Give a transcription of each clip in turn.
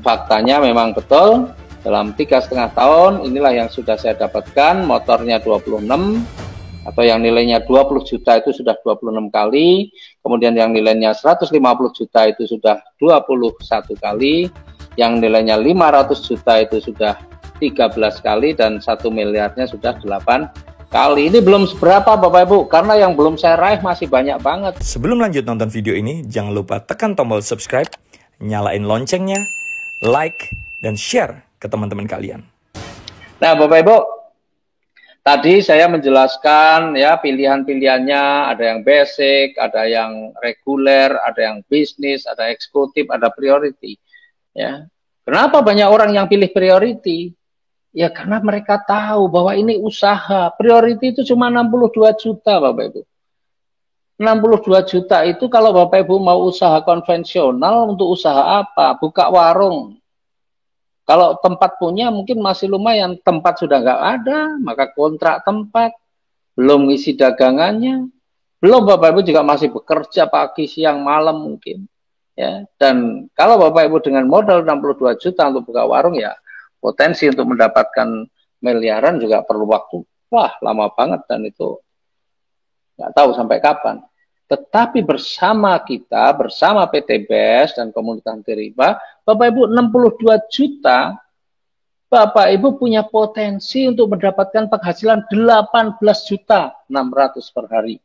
faktanya memang betul dalam 3,5 tahun inilah yang sudah saya dapatkan. Motornya 26 atau yang nilainya 20 juta itu sudah 26 kali, kemudian yang nilainya 150 juta itu sudah 21 kali, yang nilainya 500 juta itu sudah 13 kali, dan 1 miliarnya sudah 8 kali. Ini belum seberapa Bapak Ibu, karena yang belum saya raih masih banyak banget. Sebelum lanjut nonton video ini, jangan lupa tekan tombol subscribe, nyalain loncengnya, like, dan share ke teman-teman kalian. Nah Bapak Ibu, tadi saya menjelaskan ya pilihan-pilihannya, ada yang basic, ada yang reguler, ada yang bisnis, ada eksekutif, ada priority. Ya, kenapa banyak orang yang pilih priority? Ya karena mereka tahu bahwa ini usaha. Priority itu cuma 62 juta Bapak Ibu. 62 juta itu kalau Bapak Ibu mau usaha konvensional, untuk usaha apa? Buka warung. Kalau tempat punya mungkin masih lumayan. Tempat sudah nggak ada, maka kontrak tempat. Belum isi dagangannya. Belum Bapak Ibu juga masih bekerja pagi, siang, malam mungkin. Ya. Dan kalau Bapak Ibu dengan modal 62 juta untuk buka warung, ya potensi untuk mendapatkan miliaran juga perlu waktu. Wah, lama banget, dan itu nggak tahu sampai kapan. Tetapi bersama kita, bersama PT BES dan Komunitas Anti Riba, Bapak Ibu 62 juta, Bapak Ibu punya potensi untuk mendapatkan penghasilan 18 juta 600 per hari.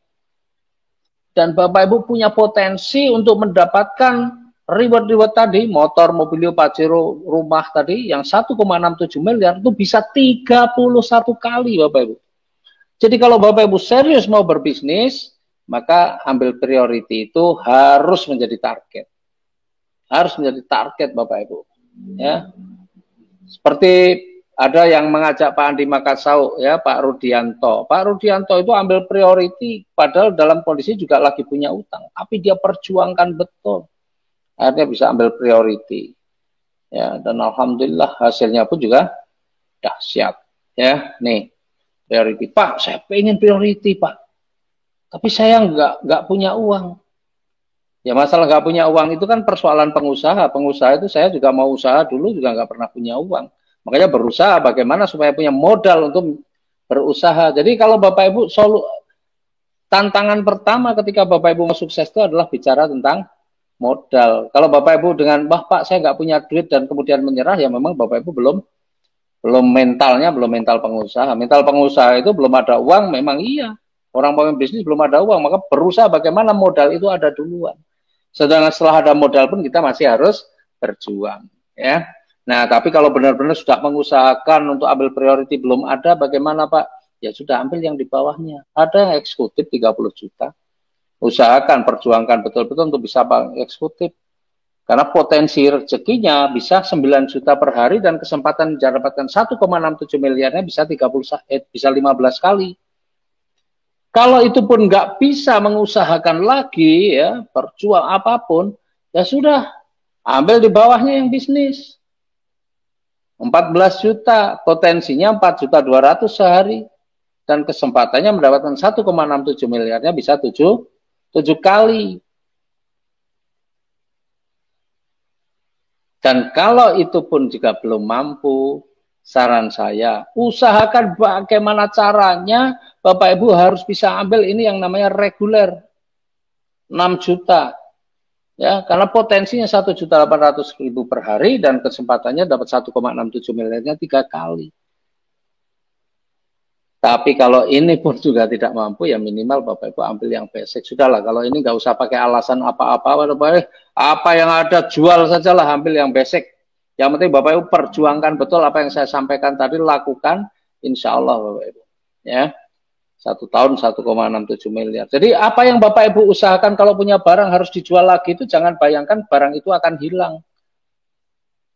Dan Bapak Ibu punya potensi untuk mendapatkan reward tadi, motor, mobilio, Pajero, rumah tadi, yang 1,67 miliar itu bisa 31 kali Bapak Ibu. Jadi kalau Bapak Ibu serius mau berbisnis, maka ambil priority itu harus menjadi target. Harus menjadi target Bapak Ibu. Ya. Seperti ada yang mengajak Pak Andi Makassau, ya, Pak Rudianto. Pak Rudianto itu ambil priority, padahal dalam kondisi juga lagi punya utang. Tapi dia perjuangkan betul. Akhirnya bisa ambil priority, ya, dan alhamdulillah hasilnya pun juga dahsyat, ya. Nih priority, Pak, saya pengen priority Pak, tapi saya nggak punya uang. Ya masalah nggak punya uang itu kan persoalan pengusaha. Pengusaha itu saya juga mau usaha dulu juga nggak pernah punya uang, makanya berusaha bagaimana supaya punya modal untuk berusaha. Jadi kalau Bapak Ibu tantangan pertama ketika Bapak Ibu mau sukses itu adalah bicara tentang modal. Kalau Bapak Ibu dengan, wah Pak saya nggak punya duit, dan kemudian menyerah, ya memang Bapak Ibu belum mentalnya, belum mental pengusaha. Mental pengusaha itu belum ada uang, memang iya. Orang mau bisnis belum ada uang, maka berusaha bagaimana modal itu ada duluan. Sedangkan setelah ada modal pun kita masih harus berjuang, ya. Nah, tapi kalau benar-benar sudah mengusahakan untuk ambil priority belum ada, bagaimana Pak? Ya sudah, ambil yang di bawahnya. Ada yang eksekutif 30 juta. Usahakan, perjuangkan betul-betul untuk bisa eksekutif. Karena potensi rezekinya bisa 9 juta per hari, dan kesempatan mendapatkan 1,67 miliarnya bisa 15 kali. Kalau itu pun nggak bisa mengusahakan lagi, ya, berjuang apapun, ya sudah, ambil di bawahnya yang bisnis. 14 juta, potensinya 4.200.000 sehari, dan kesempatannya mendapatkan 1,67 miliarnya bisa 7 kali. Dan kalau itu pun juga belum mampu, saran saya, usahakan bagaimana caranya Bapak Ibu harus bisa ambil ini yang namanya reguler 6 juta. Ya, karena potensinya 1.800.000 per hari, dan kesempatannya dapat 1,67 miliarnya 3 kali. Tapi kalau ini pun juga tidak mampu, ya minimal Bapak Ibu ambil yang basic. Sudahlah, kalau ini nggak usah pakai alasan apa-apa. Apa yang ada jual sajalah, ambil yang basic. Yang penting Bapak Ibu perjuangkan betul apa yang saya sampaikan tadi, lakukan, insya Allah Bapak Ibu. Ya, 1 tahun 1,67 miliar. Jadi apa yang Bapak Ibu usahakan kalau punya barang harus dijual lagi, itu jangan bayangkan barang itu akan hilang.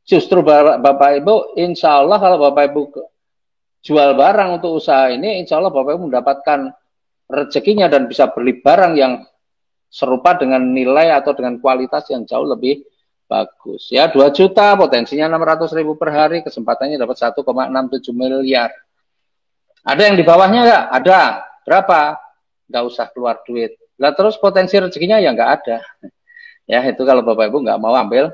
Justru Bapak Ibu, insya Allah kalau Bapak Ibu jual barang untuk usaha ini, insya Allah Bapak Ibu mendapatkan rezekinya dan bisa beli barang yang serupa dengan nilai atau dengan kualitas yang jauh lebih bagus. Ya, 2 juta, potensinya 600.000 per hari, kesempatannya dapat 1,67 miliar. Ada yang di bawahnya nggak? Ada. Berapa? Nggak usah keluar duit. Lah terus potensi rezekinya ya nggak ada. Ya, itu kalau Bapak Ibu nggak mau ambil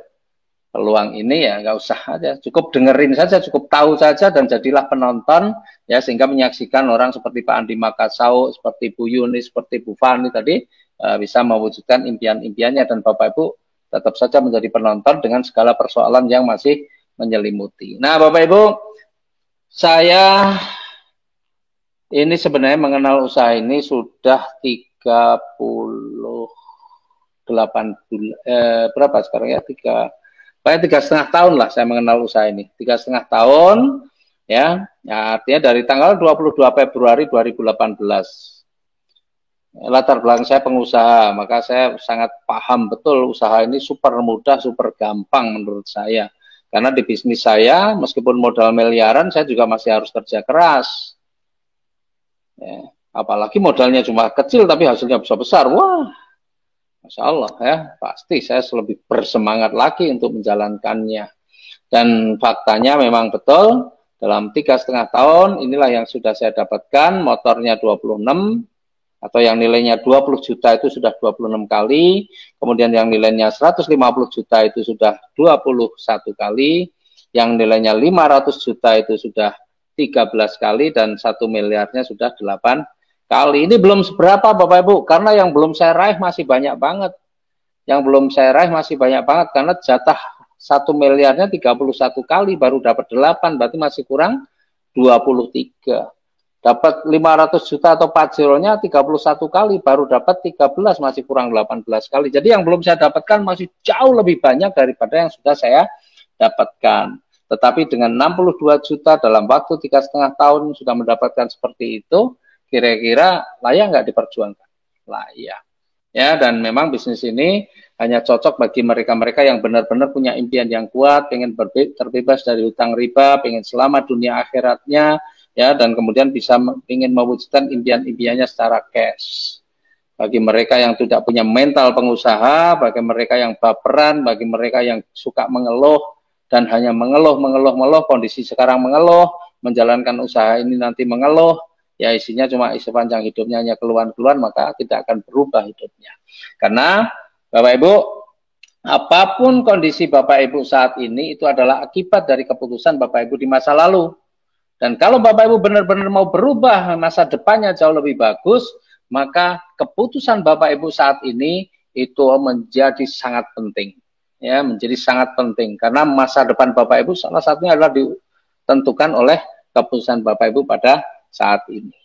peluang ini ya nggak usah aja, cukup dengerin saja, cukup tahu saja dan jadilah penonton ya, sehingga menyaksikan orang seperti Pak Andi Makassau, seperti Bu Yuni, seperti Bu Fani tadi bisa mewujudkan impian-impiannya, dan Bapak Ibu tetap saja menjadi penonton dengan segala persoalan yang masih menyelimuti. Nah, Bapak Ibu, saya ini sebenarnya mengenal usaha ini sudah 38 bulan, berapa sekarang ya, 3,5 tahun lah saya mengenal usaha ini, 3,5 tahun ya, artinya dari tanggal 22 Februari 2018. Latar belakang saya pengusaha, maka saya sangat paham betul usaha ini super mudah, super gampang menurut saya. Karena di bisnis saya, meskipun modal miliaran, saya juga masih harus kerja keras. Ya, apalagi modalnya cuma kecil, tapi hasilnya bisa besar. Wah, Masya Allah ya, pasti saya lebih bersemangat lagi untuk menjalankannya. Dan faktanya memang betul, dalam 3,5 tahun, inilah yang sudah saya dapatkan, motornya 26, atau yang nilainya 20 juta itu sudah 26 kali, kemudian yang nilainya 150 juta itu sudah 21 kali, yang nilainya 500 juta itu sudah 13 kali, dan 1 miliarnya sudah 8 kali. Ini belum seberapa Bapak Ibu, karena yang belum saya raih masih banyak banget. Yang belum saya raih masih banyak banget, karena jatah 1 miliarnya 31 kali, baru dapat 8, berarti masih kurang 23. Dapat 500 juta atau pajironya 31 kali, baru dapat 13, masih kurang 18 kali. Jadi yang belum saya dapatkan masih jauh lebih banyak daripada yang sudah saya dapatkan. Tetapi dengan 62 juta dalam waktu 3,5 tahun sudah mendapatkan seperti itu, kira-kira layak nggak diperjuangkan? Layak. Ya, dan memang bisnis ini hanya cocok bagi mereka-mereka yang benar-benar punya impian yang kuat, pengen terbebas dari hutang riba, pengen selamat dunia akhiratnya, ya, dan kemudian bisa ingin mewujudkan impian-impiannya secara cash. Bagi mereka yang tidak punya mental pengusaha, bagi mereka yang baperan, bagi mereka yang suka mengeluh dan hanya mengeluh, kondisi sekarang mengeluh, menjalankan usaha ini nanti mengeluh, ya isinya cuma sepanjang hidupnya hanya keluhan-keluhan, maka tidak akan berubah hidupnya. Karena Bapak Ibu, apapun kondisi Bapak Ibu saat ini itu adalah akibat dari keputusan Bapak Ibu di masa lalu. Dan kalau Bapak Ibu benar-benar mau berubah, masa depannya jauh lebih bagus, maka keputusan Bapak Ibu saat ini itu menjadi sangat penting. Ya, menjadi sangat penting. Karena masa depan Bapak Ibu salah satunya adalah ditentukan oleh keputusan Bapak Ibu pada saat ini.